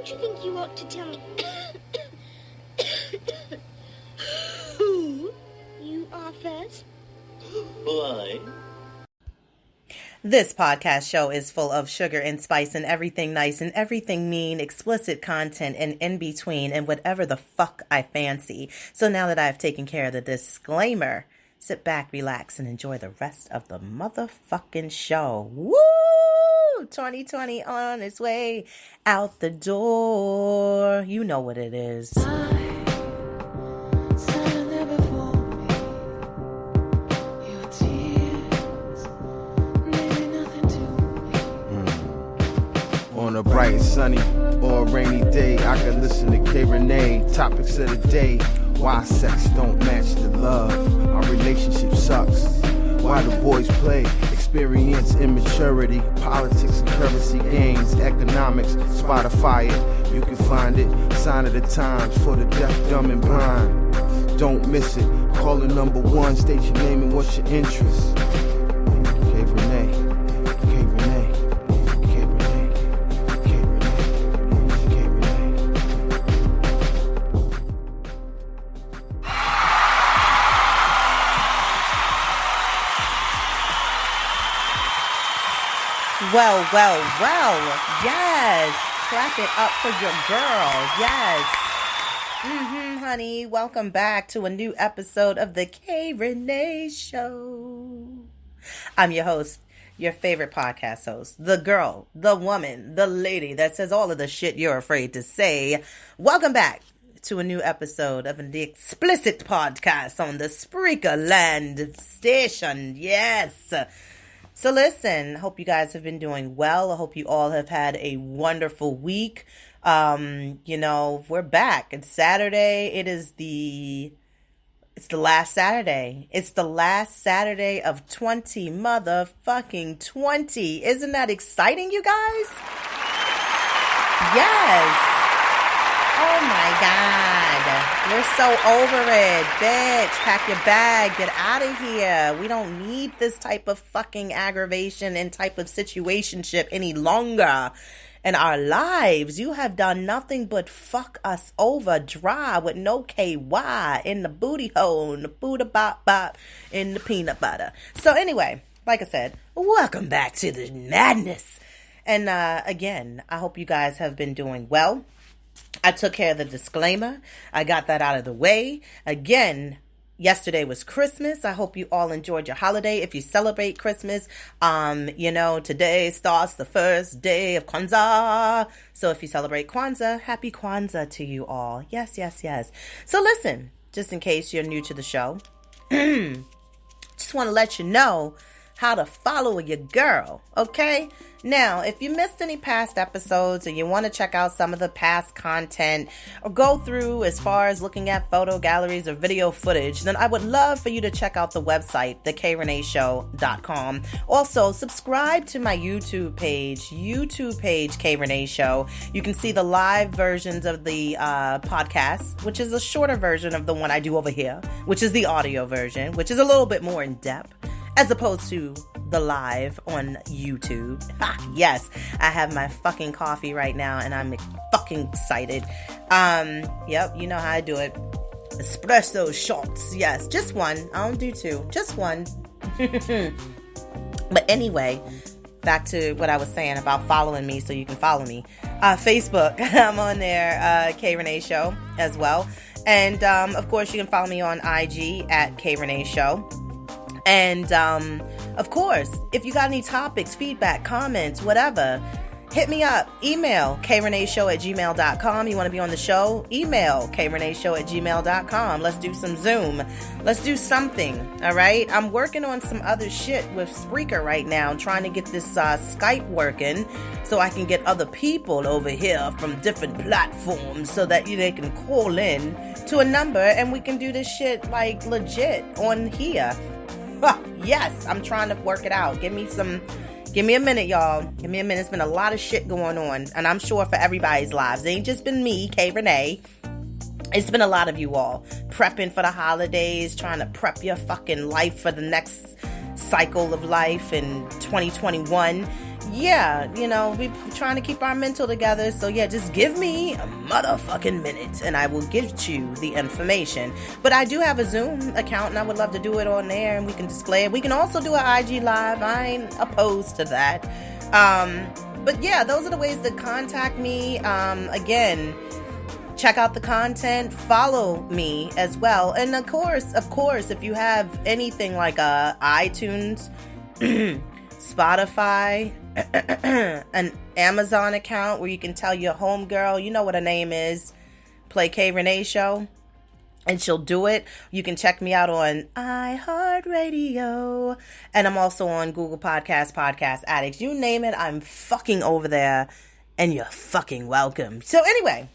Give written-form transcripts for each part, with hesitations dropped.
don't you think you ought to tell me who you are first? Why? This podcast show is full of sugar and spice and everything nice and everything mean, explicit content and in between and whatever the fuck I fancy. So now that I've taken care of the disclaimer, sit back, relax, and enjoy the rest of the motherfucking show. Woo! 2020 on its way out the door. You know what it is. On a bright, sunny, or rainy day, I can listen to Rene. Topics of the day: why sex don't match the love, our relationship sucks, why the boys play, experience immaturity, politics and currency gains, economics, Spotify it, you can find it, sign of the times for the deaf, dumb and blind. Don't miss it, call the number one, state your name and what's your interest. Rene. Well, yes, clap it up for your girl, yes. Honey, welcome back to a new episode of the Rene Show. I'm your host, your favorite podcast host, the girl, the woman, the lady that says all of the shit you're afraid to say. Welcome back to a new episode of the explicit podcast on the Spreaker Land station, yes. So listen, hope you guys have been doing well. I hope you all have had a wonderful week. We're back. It's Saturday. It's the last Saturday. It's the last Saturday of 2020. Isn't that exciting, you guys? Yes. Oh my God. We're so over it. Bitch, pack your bag. Get out of here. We don't need this type of fucking aggravation and type of situationship any longer in our lives. You have done nothing but fuck us over dry with no KY in the booty hole, in the Buddha bop bop, in the peanut butter. So anyway, like I said, welcome back to the madness. And again, I hope you guys have been doing well. I took care of the disclaimer. I got that out of the way. Again, yesterday was Christmas. I hope you all enjoyed your holiday. If you celebrate Christmas, today starts the first day of Kwanzaa. So if you celebrate Kwanzaa, happy Kwanzaa to you all. Yes. So listen, just in case you're new to the show, just want to let you know how to follow your girl, okay? Now, if you missed any past episodes or you want to check out some of the past content or go through as far as looking at photo galleries or video footage, then I would love for you to check out the website, kreneshow.com. Also, subscribe to my YouTube page, K Rene Show. You can see the live versions of the podcast, which is a shorter version of the one I do over here, which is the audio version, which is a little bit more in depth, as opposed to the live on YouTube. Yes, I have my fucking coffee right now and I'm fucking excited. Yep, you know how I do it. Espresso shots. Yes, just one. I don't do two. Just one. But anyway, back to what I was saying about following me so you can follow me. Facebook, I'm on there, K Rene Show as well. And of course, you can follow me on IG at K Rene Show. And, of course, if you got any topics, feedback, comments, whatever, hit me up. Email kreneshow@gmail.com. You want to be on the show? Email kreneshow@gmail.com. Let's do some Zoom. Let's do something, all right? I'm working on some other shit with Spreaker right now, trying to get this Skype working so I can get other people over here from different platforms so that they can call in to a number and we can do this shit like legit on here. Yes, I'm trying to work it out. Give me a minute, y'all. Give me a minute. It's been a lot of shit going on, and I'm sure for everybody's lives. It ain't just been me, K Rene. It's been a lot of you all prepping for the holidays, trying to prep your fucking life for the next cycle of life in 2021. yeah, we trying to keep our mental together. So yeah, just give me a motherfucking minute and I will give you the information. But I do have a Zoom account and I would love to do it on there and we can display it. We can also do an IG live. I ain't opposed to that. But yeah, those are the ways to contact me. Again, check out the content, follow me as well. And of course, if you have anything like iTunes, Spotify, an Amazon account where you can tell your homegirl, you know what her name is, play Rene show, and she'll do it. You can check me out on iHeartRadio, and I'm also on Google Podcast Addicts. You name it, I'm fucking over there, and you're fucking welcome. So anyway,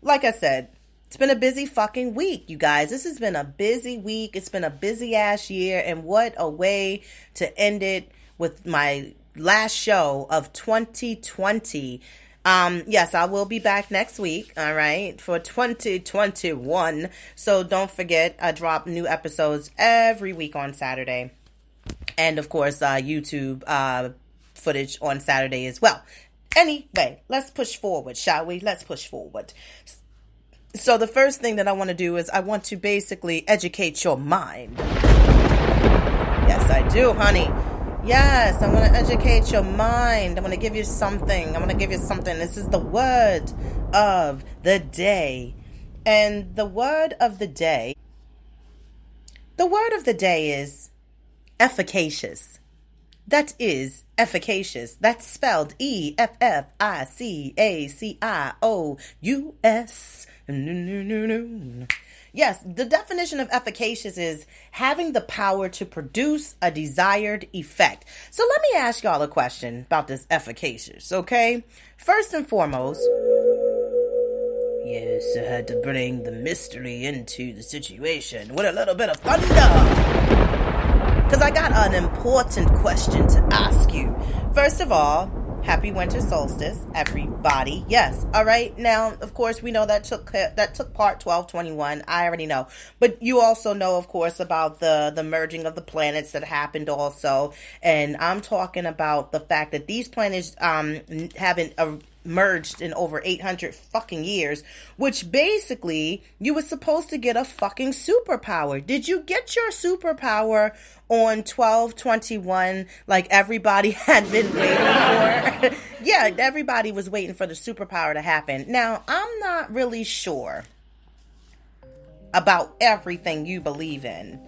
like I said, it's been a busy fucking week, you guys. This has been a busy week. It's been a busy ass year, and what a way to end it with my last show of 2020. Yes, I will be back next week, all right, for 2021. So don't forget, I drop new episodes every week on Saturday. And, of course, YouTube footage on Saturday as well. Anyway, let's push forward, shall we? Let's push forward. So the first thing that I want to do is I want to basically educate your mind. Yes, I do, honey. Yes, I want to educate your mind. I want to give you something. This is the word of the day. And the word of the day is efficacious. That is efficacious. That's spelled EFFICACIOUS. Yes, the definition of efficacious is having the power to produce a desired effect. So let me ask y'all a question about this efficacious, okay? First and foremost, yes, I had to bring the mystery into the situation with a little bit of thunder. Because I got an important question to ask you. First of all, happy winter solstice, everybody. Yes, all right. Now, of course, we know that took part 1221. I already know. But you also know, of course, about the merging of the planets that happened also. And I'm talking about the fact that these planets haven't merged in over 800 fucking years, which basically you were supposed to get a fucking superpower. Did you get your superpower on 1221 like everybody had been waiting for? Yeah, everybody was waiting for the superpower to happen. Now, I'm not really sure about everything you believe in,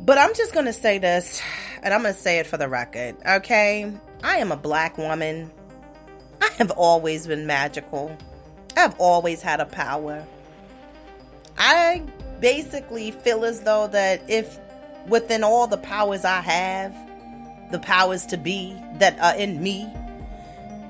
but I'm just going to say this, and I'm going to say it for the record, okay? I am a black woman. I have always been magical. I've always had a power. I basically feel as though that if within all the powers I have, the powers to be that are in me,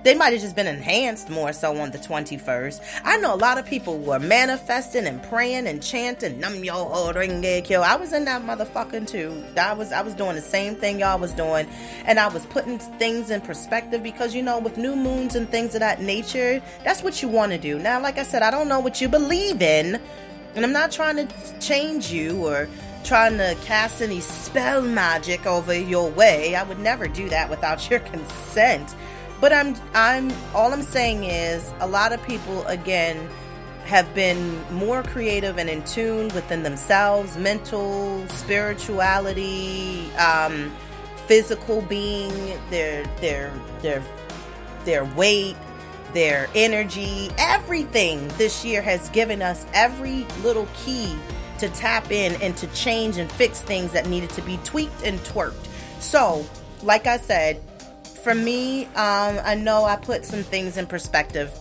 they might have just been enhanced more so on the 21st. I know a lot of people were manifesting and praying and chanting, Nam yo ho renge kyo. I was in that motherfucking too. I was doing the same thing y'all was doing. And I was putting things in perspective because, with new moons and things of that nature, that's what you want to do. Now, like I said, I don't know what you believe in. And I'm not trying to change you or trying to cast any spell magic over your way. I would never do that without your consent. But all I'm saying is a lot of people, again, have been more creative and in tune within themselves, mental, spirituality, physical being, their weight, their energy, everything this year has given us every little key to tap in and to change and fix things that needed to be tweaked and twerked. So, like I said, for me, I know I put some things in perspective.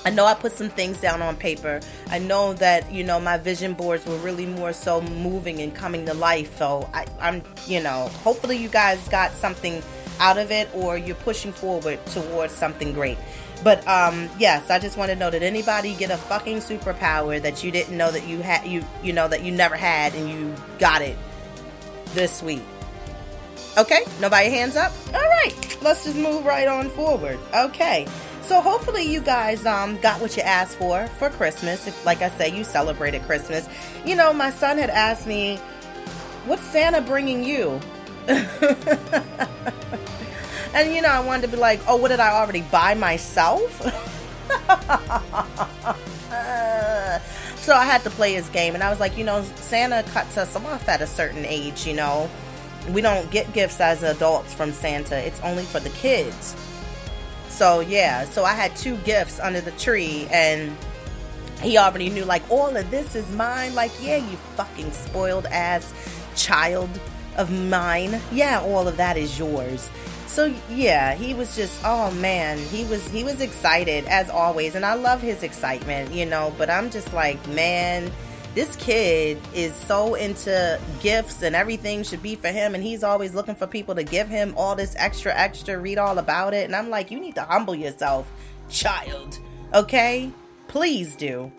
I know I put some things down on paper. I know that, my vision boards were really more so moving and coming to life. So I'm hopefully you guys got something out of it or you're pushing forward towards something great. But, yes, I just want to know, did anybody get a fucking superpower that you didn't know that you had, that you never had and you got it this week? Okay, nobody hands up? All right, let's just move right on forward. Okay, so hopefully you guys got what you asked for Christmas. If, like I say, you celebrated Christmas. My son had asked me, what's Santa bringing you? And, you know, I wanted to be like, oh, what did I already buy myself? So I had to play his game. And I was like, you know, Santa cuts us off at a certain age, you know. We don't get gifts as adults from Santa. It's only for the kids. So, yeah. So I had 2 gifts under the tree. And he already knew, like, all of this is mine. Like, yeah, you fucking spoiled ass child of mine. Yeah, all of that is yours. So yeah, he was just, oh man, he was excited as always, and I love his excitement, you know, but I'm just like, man, this kid is so into gifts and everything should be for him, and he's always looking for people to give him all this extra, read all about it, and I'm like, you need to humble yourself, child, okay? Please do.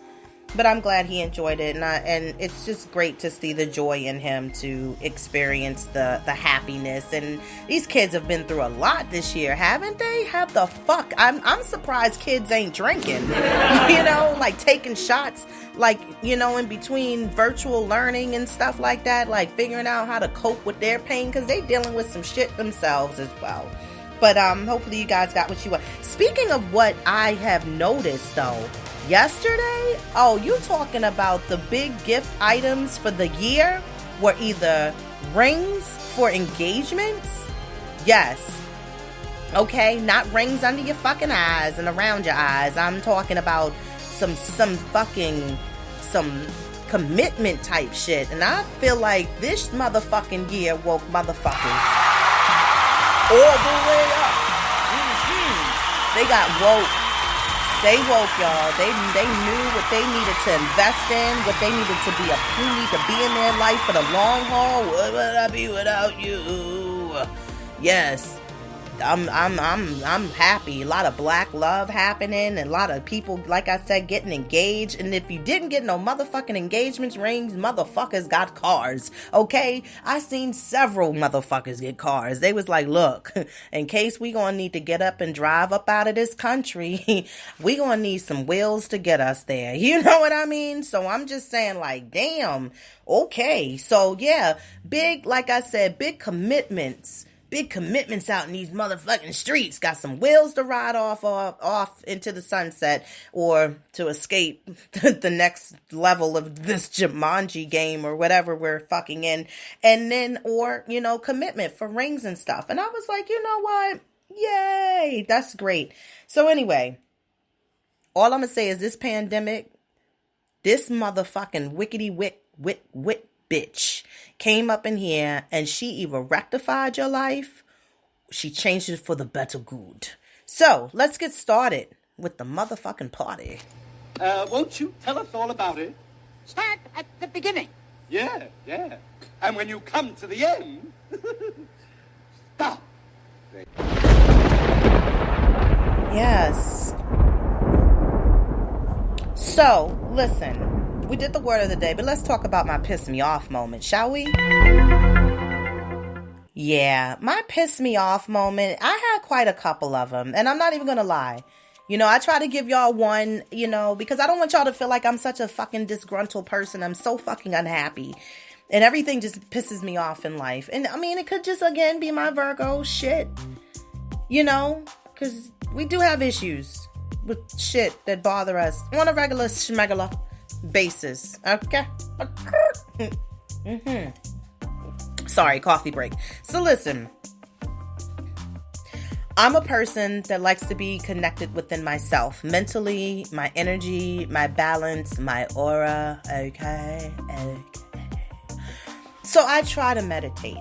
But I'm glad he enjoyed it, and it's just great to see the joy in him to experience the happiness. And these kids have been through a lot this year, haven't they? Have the fuck? I'm surprised kids ain't drinking, you know, like taking shots, like, you know, in between virtual learning and stuff like that, like figuring out how to cope with their pain, because they dealing with some shit themselves as well. But hopefully you guys got what you want. Speaking of what I have noticed though, yesterday, oh, you talking about the big gift items for the year were either rings for engagements? Yes. Okay, not rings under your fucking eyes and around your eyes. I'm talking about some commitment type shit. And I feel like this motherfucking year woke motherfuckers all the way up. They got woke. They woke, y'all. They knew what they needed to invest in, what they needed to be who need to be in their life for the long haul. What would I be without you? Yes. I'm happy. A lot of black love happening, and a lot of people, like I said, getting engaged. And if you didn't get no motherfucking engagements rings, motherfuckers got cars. Okay? I seen several motherfuckers get cars. They was like, look, in case we gonna need to get up and drive up out of this country, we gonna need some wheels to get us there. You know what I mean? So I'm just saying, like, damn. Okay. So yeah, big, like I said, big commitments. Big commitments out in these motherfucking streets. Got some wheels to ride off into the sunset, or to escape the next level of this Jumanji game or whatever we're fucking in. And then, or, you know, commitment for rings and stuff. And I was like, you know what? Yay. That's great. So anyway, all I'm going to say is this pandemic, this motherfucking wickety wit bitch came up in here, and she either rectified your life, she changed it for the better good. So let's get started with the motherfucking party. Won't you tell us all about it? Start at the beginning. Yeah. And when you come to the end, stop. Yes. So, listen. We did the word of the day, but let's talk about my piss me off moment, shall we? Yeah, my piss me off moment, I had quite a couple of them, and I'm not even gonna lie. You know, I try to give y'all one, you know, because I don't want y'all to feel like I'm such a fucking disgruntled person. I'm so fucking unhappy, and everything just pisses me off in life. And I mean, it could just, again, be my Virgo shit, you know, because we do have issues with shit that bother us on a regular schmegular basis. Okay. Sorry, coffee break. So listen, I'm a person that likes to be connected within myself, mentally, my energy, my balance, my aura. Okay. So I try to meditate.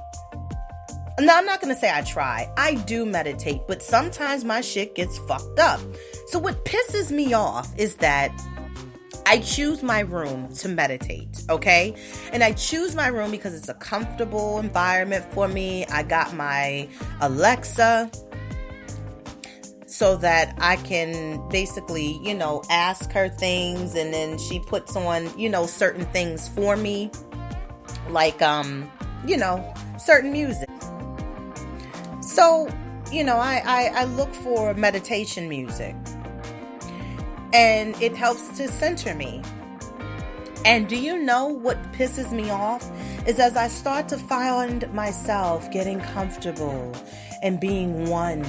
Now, I'm not going to say I try. I do meditate, but sometimes my shit gets fucked up. So what pisses me off is that I choose my room to meditate, okay? And I choose my room because it's a comfortable environment for me. I got my Alexa so that I can basically, you know, ask her things, and then she puts on, you know, certain things for me, like, you know, certain music. So, you know, I look for meditation music. And it helps to center me. And do you know what pisses me off? Is as I start to find myself getting comfortable and being one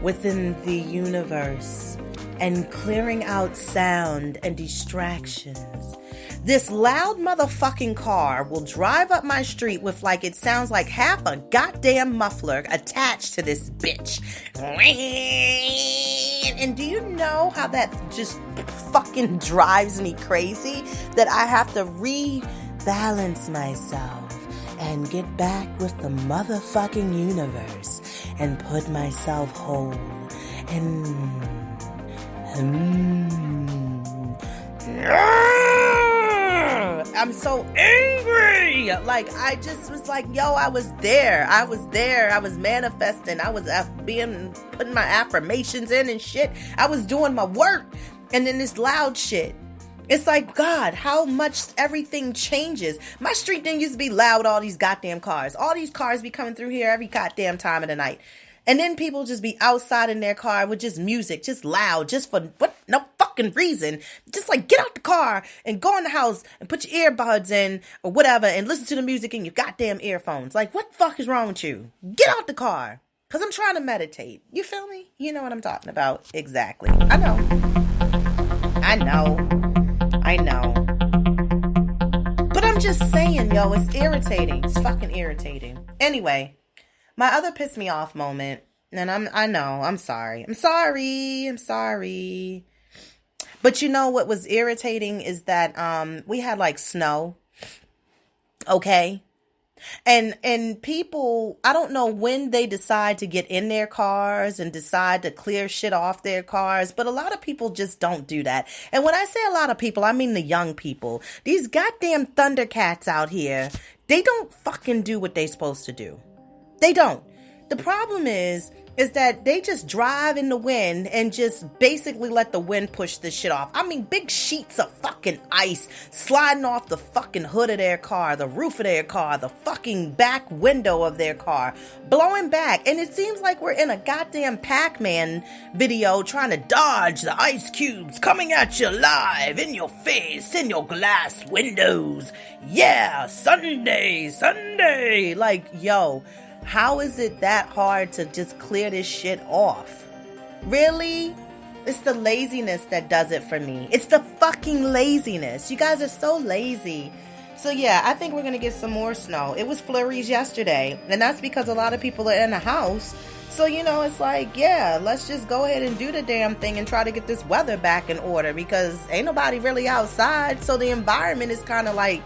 within the universe and clearing out sound and distractions. This loud motherfucking car will drive up my street with like it sounds like half a goddamn muffler attached to this bitch. And do you know how that just fucking drives me crazy? That I have to rebalance myself and get back with the motherfucking universe and put myself whole. And I'm so angry. Like, I just was like, yo, I was there. I was manifesting. I was putting my affirmations in and shit. I was doing my work. And then this loud shit. It's like, God, how much everything changes. My street didn't used to be loud with all these goddamn cars. All these cars be coming through here every goddamn time of the night. And then people just be outside in their car with just music, just loud, just for what? No fucking reason. Just like get out the car and go in the house and put your earbuds in or whatever and listen to the music in your goddamn earphones. Like, what the fuck is wrong with you? Get out the car. Because I'm trying to meditate. You feel me? You know what I'm talking about. Exactly. I know. But I'm just saying, yo, it's irritating. It's fucking irritating. Anyway. My other piss me off moment, and I'm sorry. But you know what was irritating is that we had like snow. Okay? And people, I don't know when they decide to get in their cars and decide to clear shit off their cars, but a lot of people just don't do that. And when I say a lot of people, I mean the young people. These goddamn Thundercats out here, they don't fucking do what they supposed to do. They don't. The problem is that they just drive in the wind and just basically let the wind push this shit off. I mean, big sheets of fucking ice sliding off the fucking hood of their car, the roof of their car, the fucking back window of their car, blowing back. And it seems like we're in a goddamn Pac-Man video trying to dodge the ice cubes coming at you live in your face, in your glass windows. Yeah, Sunday. Like, yo, how is it that hard to just clear this shit off? Really? It's the laziness that does it for me. It's the fucking laziness. You guys are so lazy. So yeah, I think we're going to get some more snow. It was flurries yesterday, and that's because a lot of people are in the house. So, you know, it's like, yeah, let's just go ahead and do the damn thing and try to get this weather back in order because ain't nobody really outside. So the environment is kind of like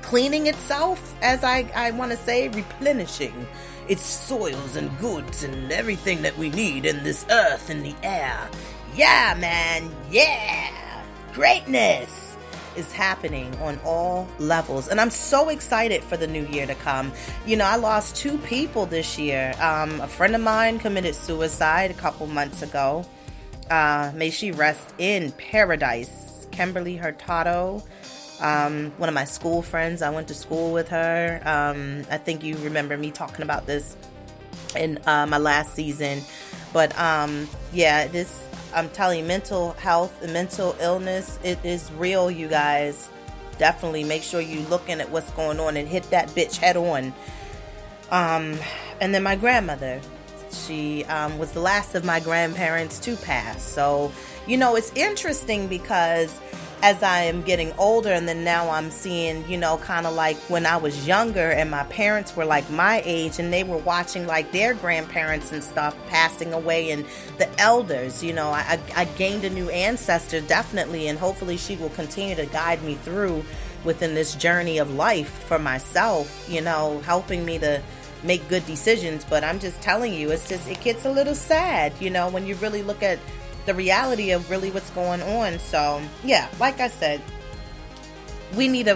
cleaning itself, as I want to say, replenishing its soils and goods and everything that we need in this earth and the air. Yeah, man. Yeah. Greatness is happening on all levels. And I'm so excited for the new year to come. You know, I lost 2 people this year. A friend of mine committed suicide a couple months ago. May she rest in paradise. Kimberly Hurtado. One of my school friends, I went to school with her. I think you remember me talking about this in my last season. But yeah, this, I'm telling you, mental health and mental illness, it is real, you guys. Definitely make sure you looking at what's going on and hit that bitch head on. And then my grandmother, she was the last of my grandparents to pass. So, you know, it's interesting because as I am getting older, and then now I'm seeing, you know, kind of like when I was younger and my parents were like my age and they were watching like their grandparents and stuff passing away and the elders, you know, I gained a new ancestor, definitely, and hopefully she will continue to guide me through within this journey of life for myself, you know, helping me to make good decisions. But I'm just telling you, it's just, it gets a little sad, you know, when you really look at the reality of really what's going on. So yeah, like I said, we need a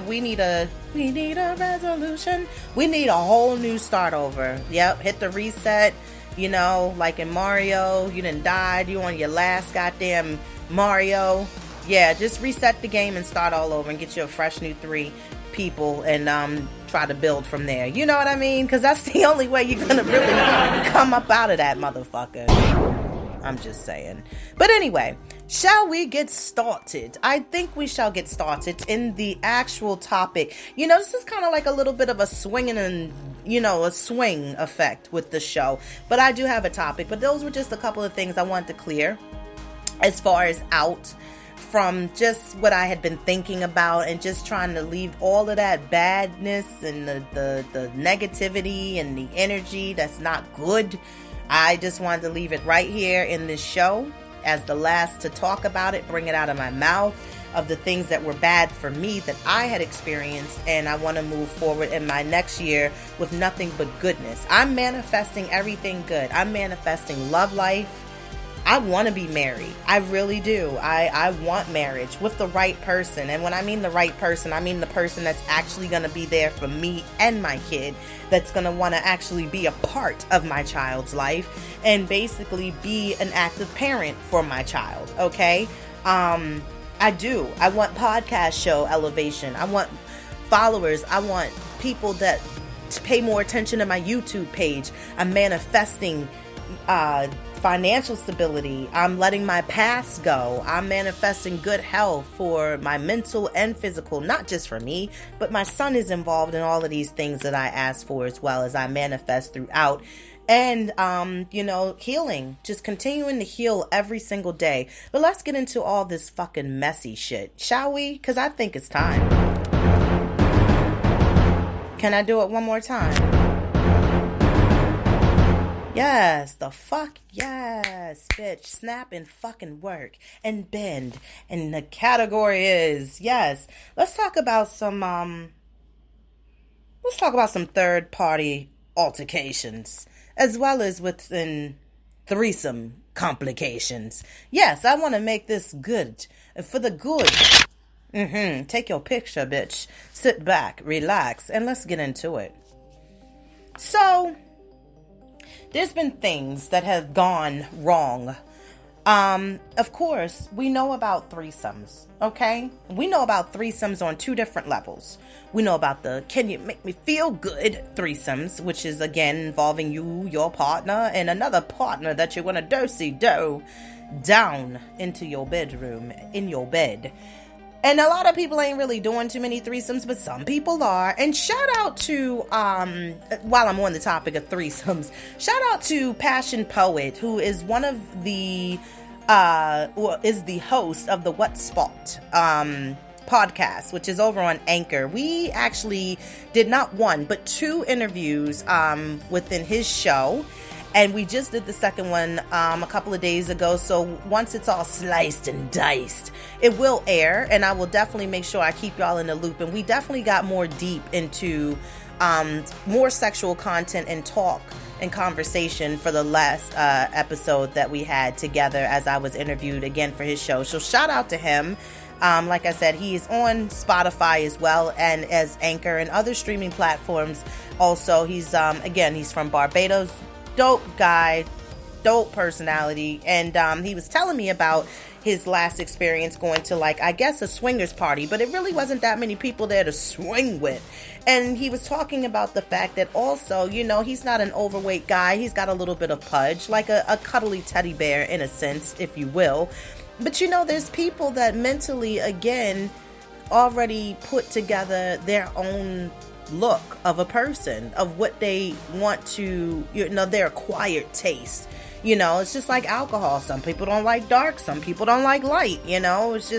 resolution. We need a whole new start over. Yep, hit the reset. You know, like in Mario, you done died. You on your last goddamn Mario. Yeah, just reset the game and start all over and get you a fresh new 3 people and try to build from there. You know what I mean? Because that's the only way you're gonna really come up out of that motherfucker. I'm just saying. But anyway, Shall we get started? I think we shall get started in the actual topic. This is kind of like a little bit of a swinging and, a swing effect with the show. But I do have a topic. But those were just a couple of things I wanted to clear as far as out from just what I had been thinking about and just trying to leave all of that badness and the negativity and the energy that's not good. I just wanted to leave it right here in this show as the last to talk about it, bring it out of my mouth of the things that were bad for me that I had experienced, and I want to move forward in my next year with nothing but goodness. I'm manifesting everything good. I'm manifesting love life. I want to be married. I really do. I want marriage with the right person. And when I mean the right person, I mean the person that's actually going to be there for me and my kid, that's going to want to actually be a part of my child's life and basically be an active parent for my child. Okay? I do. I want podcast show elevation. I want followers. I want people that pay more attention to my YouTube page. I'm manifesting financial stability. I'm letting my past go. I'm manifesting good health for my mental and physical, not just for me, but my son is involved in all of these things that I ask for as well as I manifest throughout. And, healing, just continuing to heal every single day. But let's get into all this fucking messy shit, shall we? Because I think it's time. Can I do it one more time? Yes, the fuck yes, bitch. Snap and fucking work and bend. And the category is, yes. Let's talk about some third party altercations, as well as within threesome complications. Yes, I want to make this good for the good. Take your picture, bitch. Sit back, relax, and let's get into it. So, there's been things that have gone wrong. Of course, we know about threesomes, okay? We know about threesomes on two different levels. We know about the can you make me feel good threesomes, which is, again, involving you, your partner, and another partner that you want to do down into your bedroom, in your bed. And a lot of people ain't really doing too many threesomes, but some people are. And shout out to, while I'm on the topic of threesomes, shout out to Passion Poet, who is one of the, is the host of the What Spot podcast, which is over on Anchor. We actually did not one, but two interviews within his show. And we just did the second one a couple of days ago. So once it's all sliced and diced, it will air. And I will definitely make sure I keep y'all in the loop. And we definitely got more deep into more sexual content and talk and conversation for the last episode that we had together as I was interviewed again for his show. So shout out to him. Like I said, he is on Spotify as well, and as Anchor and other streaming platforms. Also, he's he's from Barbados. Dope guy, dope personality, and he was telling me about his last experience going to, like, I guess a swingers party, but it really wasn't that many people there to swing with. And he was talking about the fact that also, he's not an overweight guy. He's got a little bit of pudge, like a cuddly teddy bear in a sense, if you will. But there's people that mentally, again, already put together their own look of a person, of what they want to, their acquired taste. It's just like alcohol. Some people don't like dark, some people don't like light, that's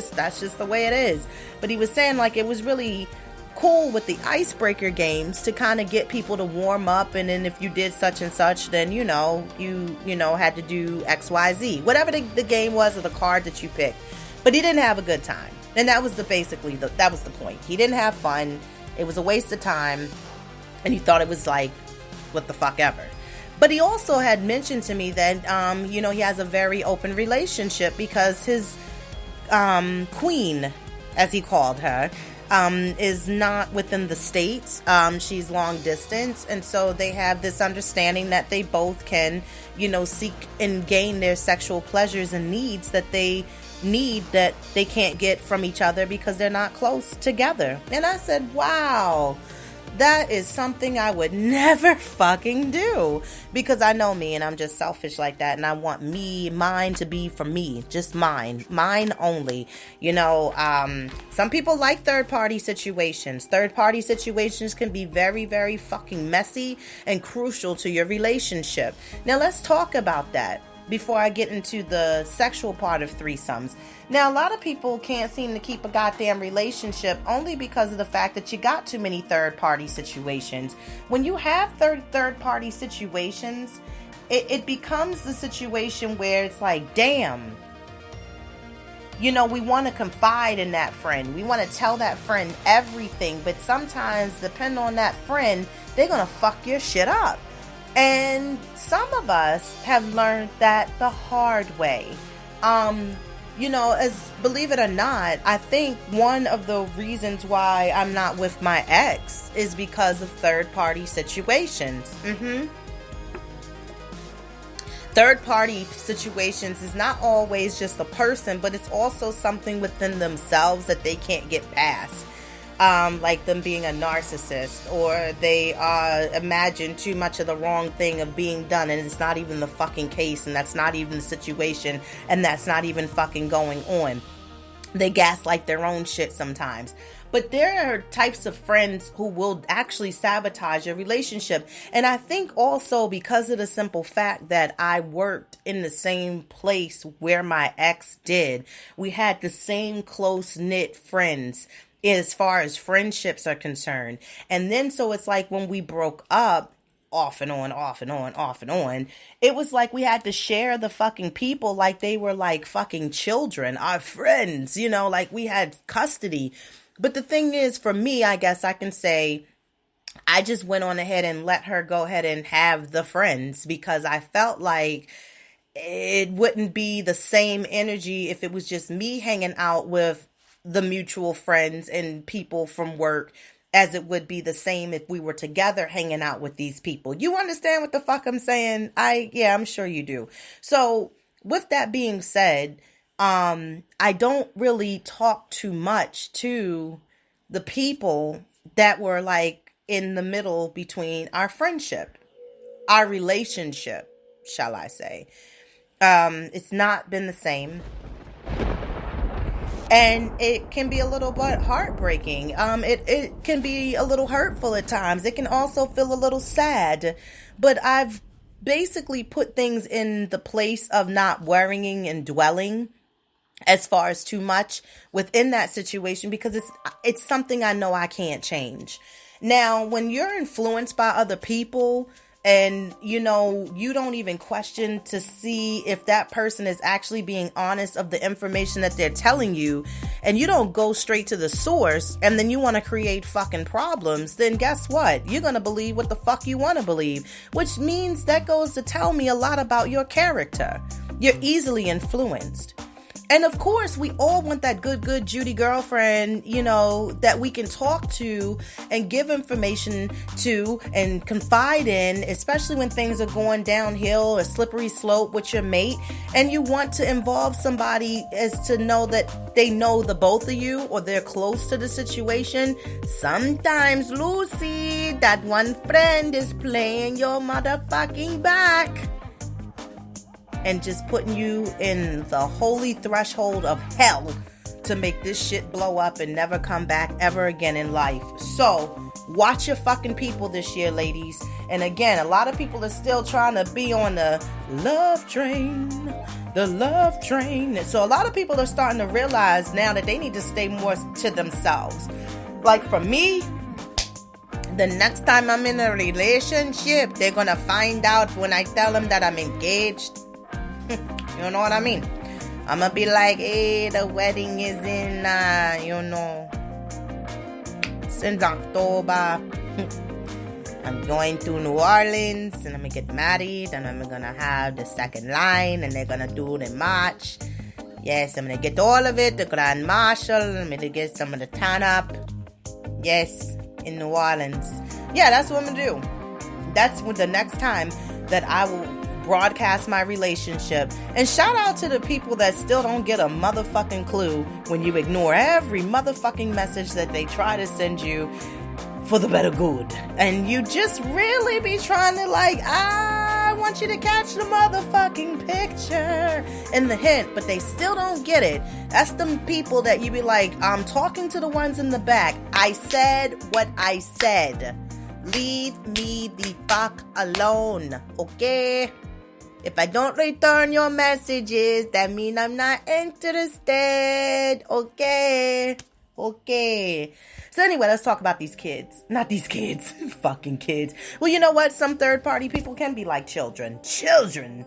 just the way it is. But he was saying, like, it was really cool with the icebreaker games to kind of get people to warm up, and then if you did such and such, then you had to do XYZ, whatever the game was or the card that you picked. But he didn't have a good time, and that was the point. He didn't have fun. It was a waste of time, and he thought it was like, what the fuck ever. But he also had mentioned to me that, he has a very open relationship because his queen, as he called her, is not within the States. She's long distance, and so they have this understanding that they both can, seek and gain their sexual pleasures and needs that they need that they can't get from each other because they're not close together. And I said, wow, That is something I would never fucking do, because I know me and I'm just selfish like that, and I want mine to be for me, just mine only. You know, some people like third party situations. Third party situations can be very, very fucking messy and crucial to your relationship. Now let's talk about that before I get into the sexual part of threesomes. Now, a lot of people can't seem to keep a goddamn relationship only because of the fact that you got too many third-party situations. When you have third-party situations, it becomes the situation where it's like, damn, you know, we want to confide in that friend. We want to tell that friend everything, but sometimes, depending on that friend, they're going to fuck your shit up. And some of us have learned that the hard way. You know, as believe it or not, I think one of the reasons why I'm not with my ex is because of third-party situations. Third-party situations is not always just a person, but it's also something within themselves that they can't get past. Like them being a narcissist, or they imagine too much of the wrong thing of being done, and it's not even the fucking case, and that's not even the situation, and that's not even fucking going on. They gaslight their own shit sometimes. But there are types of friends who will actually sabotage your relationship. And I think also because of the simple fact that I worked in the same place where my ex did, we had the same close-knit friends as far as friendships are concerned. And then so it's like when we broke up, off and on, it was like we had to share the fucking people like they were like fucking children, our friends, you know, like we had custody. But the thing is, for me, I guess I can say I just went on ahead and let her go ahead and have the friends, because I felt like it wouldn't be the same energy if it was just me hanging out with the mutual friends and people from work as it would be the same if we were together hanging out with these people. You understand what the fuck I'm saying? I'm sure you do. So with that being said, I don't really talk too much to the people that were like in the middle between our friendship, our relationship, shall I say. It's not been the same. And it can be a little bit heartbreaking. It can be a little hurtful at times. It can also feel a little sad. But I've basically put things in the place of not worrying and dwelling as far as too much within that situation, because it's something I know I can't change. Now, when you're influenced by other people, and, you know, you don't even question to see if that person is actually being honest of the information that they're telling you, and you don't go straight to the source, and then you want to create fucking problems, then guess what? You're going to believe what the fuck you want to believe, which means that goes to tell me a lot about your character. You're easily influenced. And of course, we all want that good Judy girlfriend, you know, that we can talk to and give information to and confide in, especially when things are going downhill, a slippery slope with your mate. And you want to involve somebody as to know that they know the both of you, or they're close to the situation. Sometimes, Lucy, that one friend is playing your motherfucking back and just putting you in the holy threshold of hell to make this shit blow up and never come back ever again in life. So, watch your fucking people this year, ladies. And again, a lot of people are still trying to be on the love train. So a lot of people are starting to realize now that they need to stay more to themselves. Like for me, the next time I'm in a relationship, they're gonna find out when I tell them that I'm engaged. You know what I mean? I'm gonna be like, hey, the wedding is in, since October. I'm going to New Orleans, and I'm gonna get married, and I'm gonna have the second line, and they're gonna do the march. Yes, I'm gonna get all of it, the Grand Marshal. I'm gonna get some of the turn up. Yes, in New Orleans. Yeah, that's what I'm gonna do. That's the next time that I will broadcast my relationship. And shout out to the people that still don't get a motherfucking clue when you ignore every motherfucking message that they try to send you for the better good. And you just really be trying to I want you to catch the motherfucking picture and the hint, but they still don't get it. That's them people that you be like, I'm talking to the ones in the back. I said what I said. Leave me the fuck alone, okay? If I don't return your messages, that means I'm not interested, okay? Okay. So anyway, let's talk about these kids. Not these kids. Fucking kids. Well, you know what? Some third-party people can be like children. Children.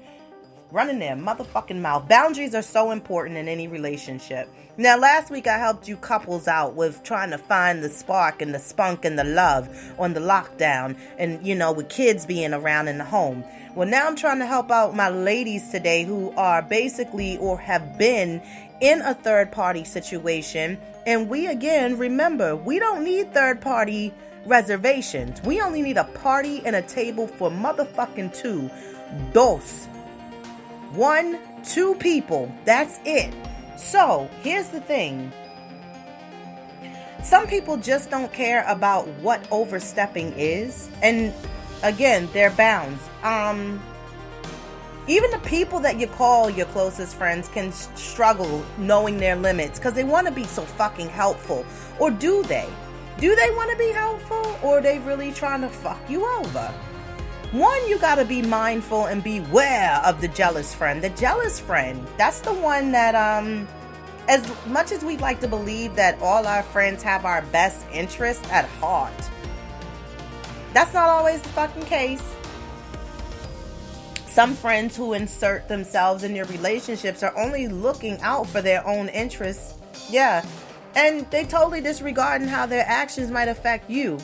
Running their motherfucking mouth. Boundaries are so important in any relationship. Now, last week I helped you couples out with trying to find the spark and the spunk and the love on the lockdown. And, with kids being around in the home. Well, now I'm trying to help out my ladies today who are basically or have been in a third-party situation. And we, again, remember, we don't need third-party reservations. We only need a party and a table for motherfucking two. Dos. 1, 2 people. That's it. So, here's the thing. Some people just don't care about what overstepping is. And, again, they're bounds. Even the people that you call your closest friends can struggle knowing their limits because they want to be so fucking helpful. Or do they? Do they want to be helpful? Or are they really trying to fuck you over? One, you got to be mindful and beware of the jealous friend. The jealous friend, that's the one that, as much as we'd like to believe that all our friends have our best interest at heart, that's not always the fucking case. Some friends who insert themselves in your relationships are only looking out for their own interests. Yeah. And they totally disregarding how their actions might affect you.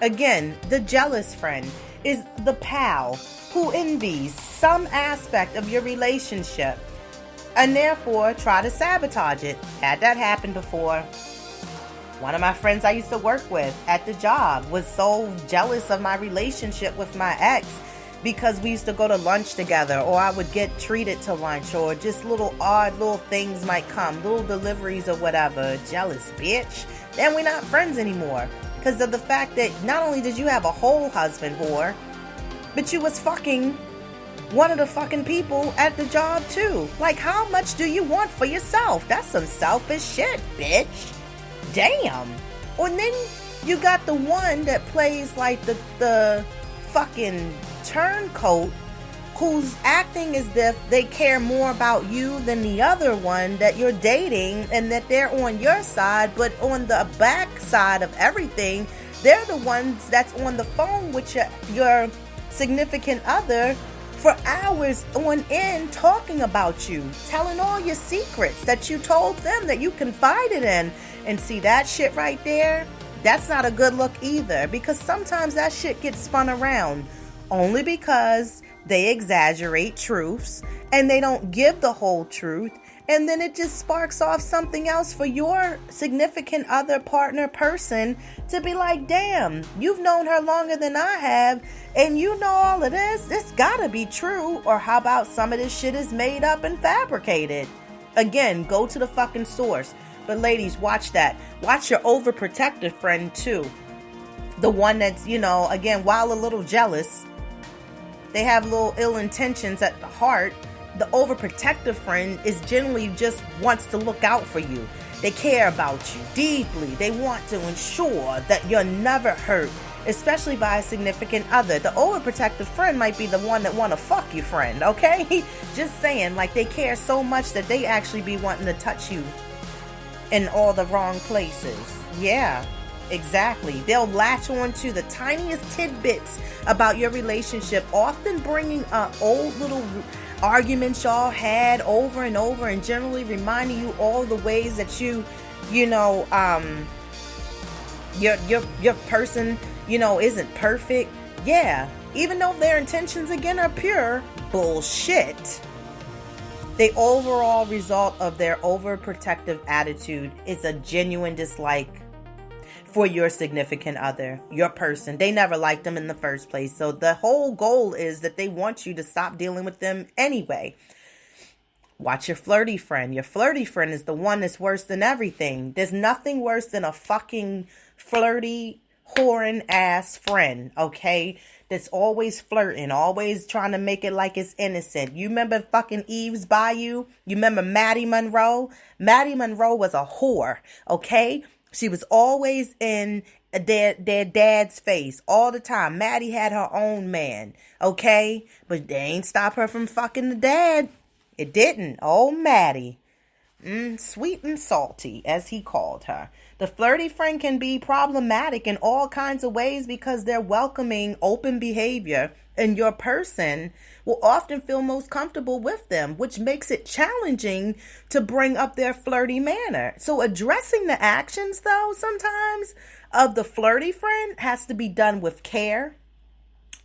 Again, the jealous friend is the pal who envies some aspect of your relationship and therefore try to sabotage it. Had that happen before. One of my friends I used to work with at the job was so jealous of my relationship with my ex because we used to go to lunch together, or I would get treated to lunch, or just odd little things might come, little deliveries or whatever. Jealous bitch. Then we're not friends anymore because of the fact that not only did you have a whole husband whore, but you was fucking one of the fucking people at the job too. Like, how much do you want for yourself? That's some selfish shit, bitch. Damn. And then you got the one that plays like the fucking turncoat who's acting as if they care more about you than the other one that you're dating, and that they're on your side, but on the back side of everything, they're the ones that's on the phone with your significant other for hours on end talking about you, telling all your secrets that you told them that you confided in. And see, that shit right there, that's not a good look either, because sometimes that shit gets spun around only because they exaggerate truths and they don't give the whole truth, and then it just sparks off something else for your significant other, partner, person to be like, damn, you've known her longer than I have and you know all of this. It's gotta be true. Or how about some of this shit is made up and fabricated? Again, go to the fucking source. But ladies, watch that. Watch your overprotective friend too. The one that's, again, while a little jealous, they have little ill intentions at the heart. The overprotective friend is generally just wants to look out for you. They care about you deeply. They want to ensure that you're never hurt, especially by a significant other. The overprotective friend might be the one that want to fuck your friend, okay? Just saying, like, they care so much that they actually be wanting to touch you in all the wrong places. Yeah. Exactly. They'll latch on to the tiniest tidbits about your relationship, often bringing up old little arguments y'all had over and over, and generally reminding you all the ways that your person, isn't perfect. Yeah. Even though their intentions again are pure bullshit. The overall result of their overprotective attitude is a genuine dislike for your significant other, your person. They never liked them in the first place. So the whole goal is that they want you to stop dealing with them anyway. Watch your flirty friend. Your flirty friend is the one that's worse than everything. There's nothing worse than a fucking flirty whoring ass friend, okay? That's always flirting, always trying to make it like it's innocent. You remember fucking Eve's Bayou? You remember Maddie Monroe? Maddie Monroe was a whore, okay? She was always in their dad's face all the time. Maddie had her own man, okay? But they ain't stop her from fucking the dad. It didn't. Oh, Maddie. Sweet and salty, as he called her. The flirty friend can be problematic in all kinds of ways because they're welcoming open behavior, and your person will often feel most comfortable with them, which makes it challenging to bring up their flirty manner. So addressing the actions, though, sometimes of the flirty friend has to be done with care.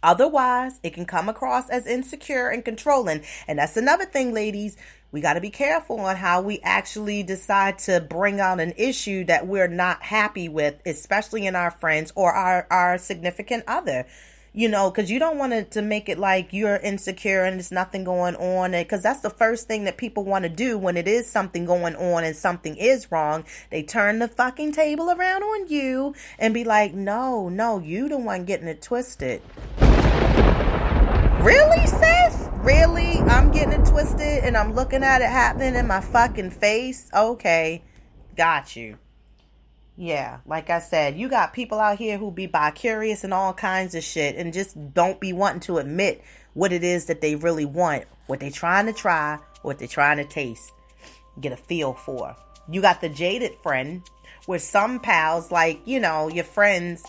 Otherwise, it can come across as insecure and controlling. And that's another thing, ladies. We got to be careful on how we actually decide to bring out an issue that we're not happy with, especially in our friends or our significant other. You know, because you don't want it to make it like you're insecure and there's nothing going on. Because that's the first thing that people want to do when it is something going on and something is wrong. They turn the fucking table around on you and be like, no, you the one getting it twisted. Really, sis? Really? I'm getting it twisted and I'm looking at it happening in my fucking face? Okay, got you. Yeah, like I said, you got people out here who be bi-curious and all kinds of shit and just don't be wanting to admit what it is that they really want, what they trying to try, what they trying to taste, get a feel for. You got the jaded friend where some pals, like, you know, your friends,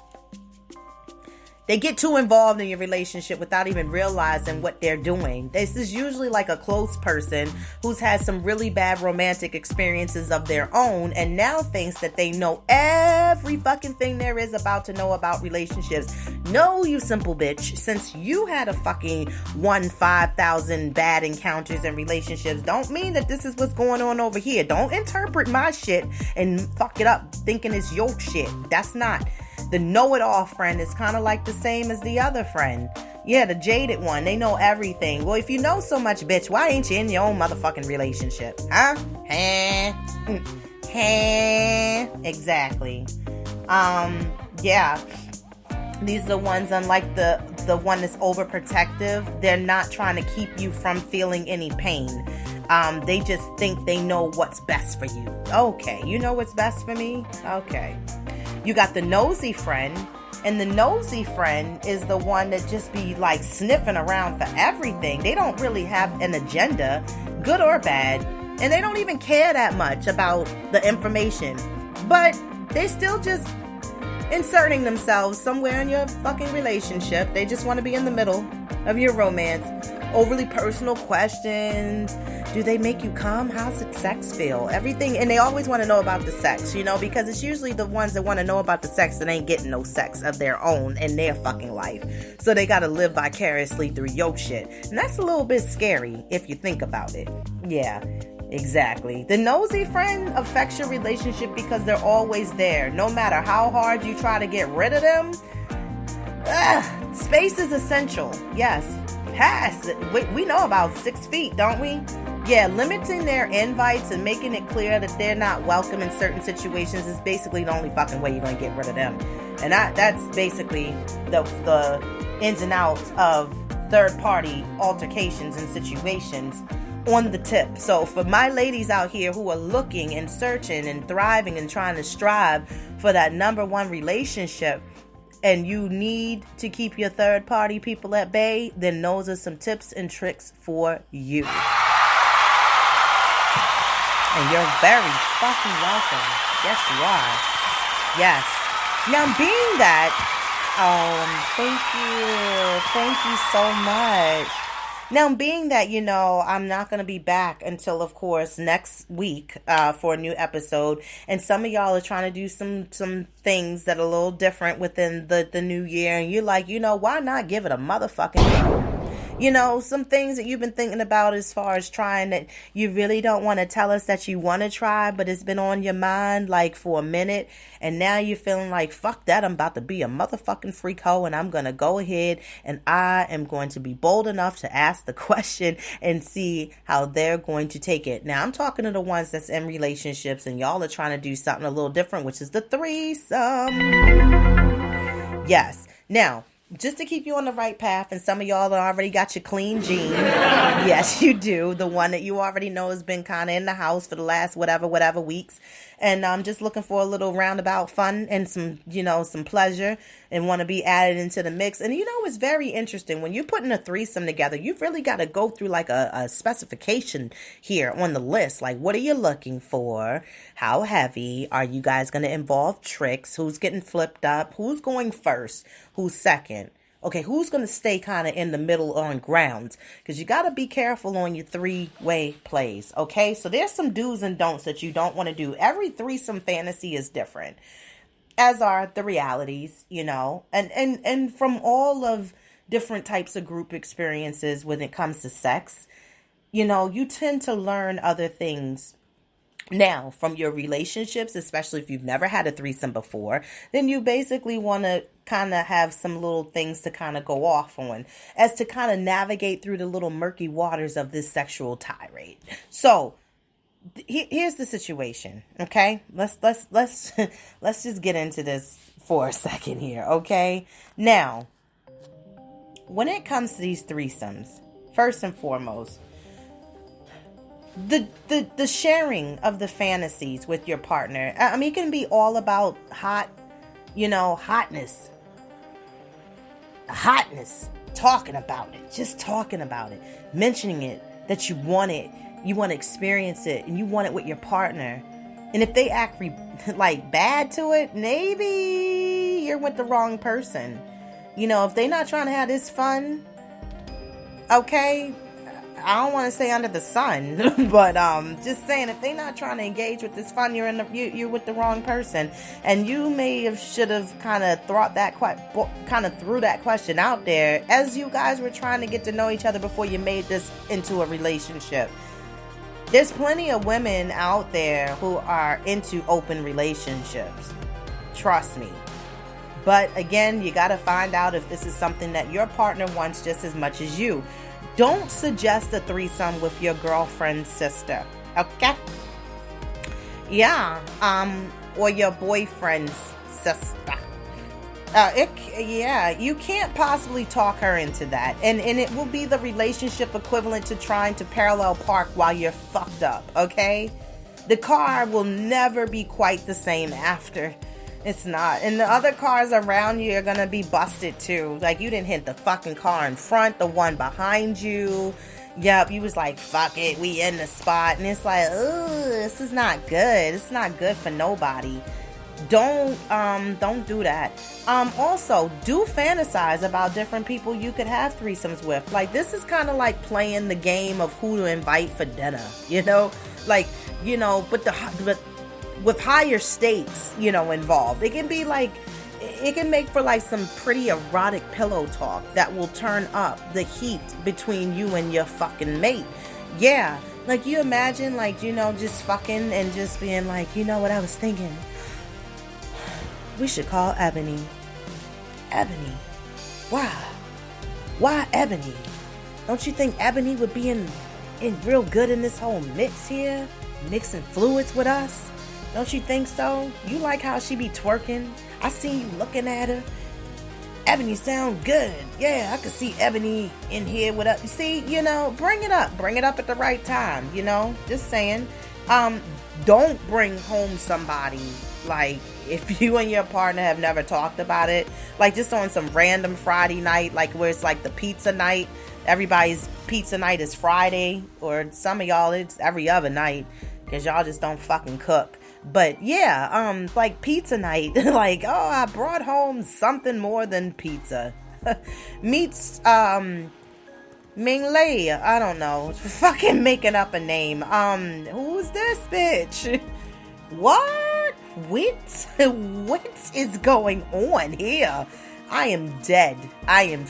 they get too involved in your relationship without even realizing what they're doing. This is usually like a close person who's had some really bad romantic experiences of their own and now thinks that they know every fucking thing there is about to know about relationships. No, you simple bitch. Since you had a fucking 5,000 bad encounters in relationships, don't mean that this is what's going on over here. Don't interpret my shit and fuck it up thinking it's your shit. That's not. The know-it-all friend is kind of like the same as the other friend. Yeah, the jaded one. They know everything. Well, if you know so much, bitch, why ain't you in your own motherfucking relationship? Huh? Exactly. Yeah. These are the ones, unlike the one that's overprotective, they're not trying to keep you from feeling any pain. They just think they know what's best for you. Okay, you know what's best for me? Okay. You got the nosy friend, and the nosy friend is the one that just be like sniffing around for everything. They don't really have an agenda, good or bad, and they don't even care that much about the information. But they still just inserting themselves somewhere in your fucking relationship. They just want to be in the middle of your romance. Overly personal questions. Do they make you come? How's the sex feel? Everything. And they always want to know about the sex, you know, because it's usually the ones that want to know about the sex that ain't getting no sex of their own in their fucking life. So they got to live vicariously through your shit. And that's a little bit scary if you think about it. Yeah, exactly. The nosy friend affects your relationship because they're always there. No matter how hard you try to get rid of them, space is essential. Yes. We know about 6 feet, don't we? Yeah, limiting their invites and making it clear that they're not welcome in certain situations is basically the only fucking way you're going to get rid of them. And that's basically the ins and outs of third-party altercations and situations on the tip. So for my ladies out here who are looking and searching and thriving and trying to strive for that number one relationship, and you need to keep your third-party people at bay, then those are some tips and tricks for you. And you're very fucking welcome. Yes, you are. Yes. Now, being that, thank you so much. Now, being that, you know, I'm not going to be back until, of course, next week for a new episode. And some of y'all are trying to do some things that are a little different within the new year. And you're like, you know, why not give it a motherfucking... You know, some things that you've been thinking about as far as trying that you really don't want to tell us that you want to try, but it's been on your mind like for a minute. And now you're feeling like, fuck that, I'm about to be a motherfucking freak hoe and I'm going to go ahead and I am going to be bold enough to ask the question and see how they're going to take it. Now, I'm talking to the ones that's in relationships and y'all are trying to do something a little different, which is the threesome. Yes. Now, just to keep you on the right path, and some of y'all already got your clean gene. Yes, you do. The one that you already know has been kind of in the house for the last whatever weeks. And I'm just looking for a little roundabout fun and some pleasure, and want to be added into the mix. And it's very interesting. When you're putting a threesome together, you've really got to go through like a specification here on the list. Like, what are you looking for? How heavy? Are you guys going to involve tricks? Who's getting flipped up? Who's going first? Who's second? Okay, who's going to stay kind of in the middle on grounds? Because you got to be careful on your three-way plays, okay? So there's some do's and don'ts that you don't want to do. Every threesome fantasy is different, as are the realities, And from all of different types of group experiences when it comes to sex, you tend to learn other things. Now, from your relationships, especially if you've never had a threesome before, then you basically want to kind of have some little things to kind of go off on as to kind of navigate through the little murky waters of this sexual tirade. So, here's the situation, okay? Let's just get into this for a second here, okay? Now, when it comes to these threesomes, first and foremost, the sharing of the fantasies with your partner. I mean, it can be all about hotness, talking about it, just talking about it, mentioning it, that you want it, you want to experience it, and you want it with your partner. And if they act like bad to it, maybe you're with the wrong person. If they're not trying to have this fun, okay, I don't want to say under the sun, but just saying, if they're not trying to engage with this fun, you're with the wrong person. And you should have kind of threw that question out there as you guys were trying to get to know each other before you made this into a relationship. There's plenty of women out there who are into open relationships. Trust me. But again, you got to find out if this is something that your partner wants just as much as you. Don't suggest a threesome with your girlfriend's sister, okay? Yeah, or your boyfriend's sister. You can't possibly talk her into that. And it will be the relationship equivalent to trying to parallel park while you're fucked up, okay? The car will never be quite the same after. It's not. And the other cars around you are going to be busted too. Like, you didn't hit the fucking car in front, the one behind you. Yep, you was like, fuck it, we in the spot. And it's like, ugh, this is not good. It's not good for nobody. Don't do that. Also, do fantasize about different people you could have threesomes with. Like, this is kind of like playing the game of who to invite for dinner, Like, but with higher stakes, involved. It can be like, it can make for like some pretty erotic pillow talk that will turn up the heat between you and your fucking mate. Yeah, like, you imagine, like, just fucking and just being like, what I was thinking? We should call Ebony. Ebony. Why Ebony? Don't you think Ebony would be in real good in this whole mix here? Mixing fluids with us? Don't you think so? You like how she be twerking? I see you looking at her. Ebony sound good. Yeah, I could see Ebony in here with us. You see, bring it up. Bring it up at the right time, Just saying. Don't bring home somebody, like, if you and your partner have never talked about it, like, just on some random Friday night, like, where it's like the pizza night. Everybody's pizza night is Friday, or some of y'all, it's every other night, because y'all just don't fucking cook. But yeah, like pizza night, like, oh, I brought home something more than pizza. Meets, Ming Lei, I don't know, fucking making up a name. Who's this bitch? What is going on here? I am dead. I'm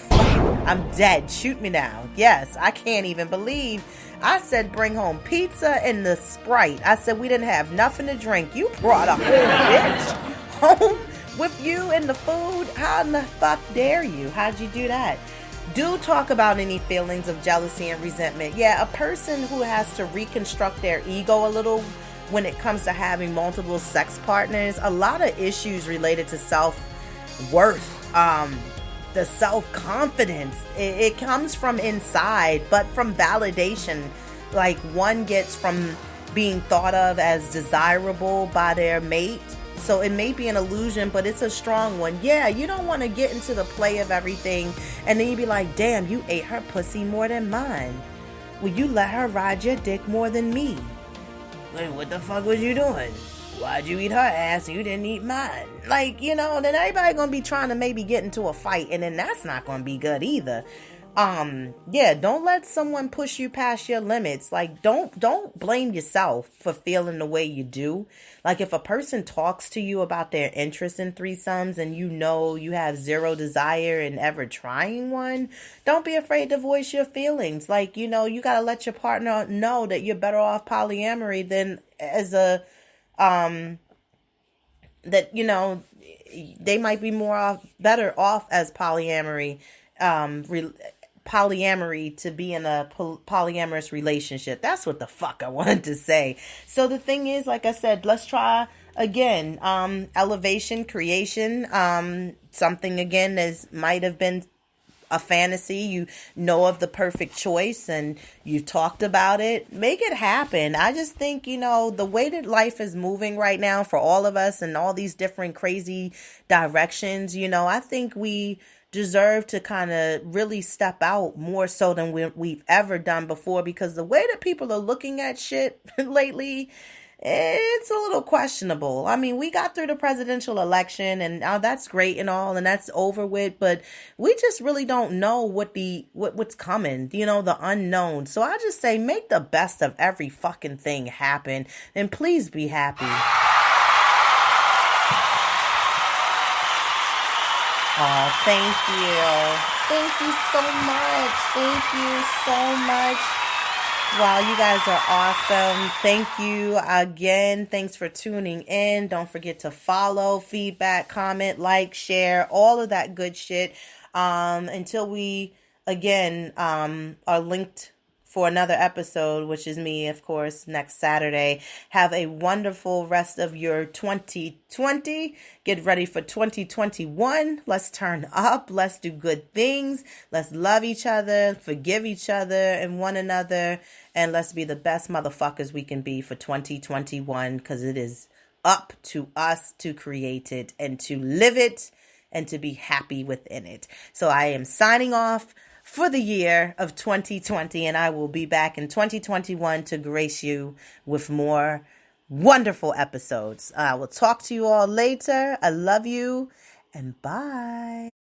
dead. Shoot me now. Yes, I can't even believe I said bring home pizza and the Sprite. I said we didn't have nothing to drink. You brought a whole bitch home with you and the food. How in the fuck dare you? How'd you do that? Do talk about any feelings of jealousy and resentment. Yeah, a person who has to reconstruct their ego a little when it comes to having multiple sex partners, a lot of issues related to self-worth the self-confidence. It comes from inside, but from validation. Like one gets from being thought of as desirable by their mate. So it may be an illusion, but it's a strong one. Yeah, you don't want to get into the play of everything and then you be like, damn, you ate her pussy more than mine. Well, you let her ride your dick more than me. Wait, what the fuck was you doing? Why'd you eat her ass and you didn't eat mine? Like, then everybody gonna be trying to maybe get into a fight, and then that's not gonna be good either. Yeah, don't let someone push you past your limits. Like, don't blame yourself for feeling the way you do. Like, if a person talks to you about their interest in threesomes and you have zero desire in ever trying one, don't be afraid to voice your feelings. Like, you gotta let your partner know that you're better off polyamory than as a, that, they might be better off as polyamory, polyamory to be in a polyamorous relationship. That's what the fuck I wanted to say. So the thing is, like I said, let's try again, elevation, creation, something again that might have been a fantasy. You know of the perfect choice and you've talked about it. Make it happen. I just think, the way that life is moving right now for all of us and all these different crazy directions, I think we deserve to kind of really step out more so than we've ever done before, because the way that people are looking at shit lately, it's a little questionable. I mean, we got through the presidential election and now that's great and all, and that's over with, but we just really don't know what's coming, the unknown. So I just say make the best of every fucking thing happen and please be happy. Oh, thank you. Thank you so much. Thank you so much. Wow, you guys are awesome. Thank you again. Thanks for tuning in. Don't forget to follow, feedback, comment, like, share, all of that good shit. Until we again are linked for another episode, which is me, of course, next Saturday. Have a wonderful rest of your 2020. Get ready for 2021. Let's turn up. Let's do good things. Let's love each other, forgive each other and one another. And let's be the best motherfuckers we can be for 2021, because it is up to us to create it and to live it and to be happy within it. So I am signing off for the year of 2020, and I will be back in 2021 to grace you with more wonderful episodes. I will talk to you all later. I love you, and bye.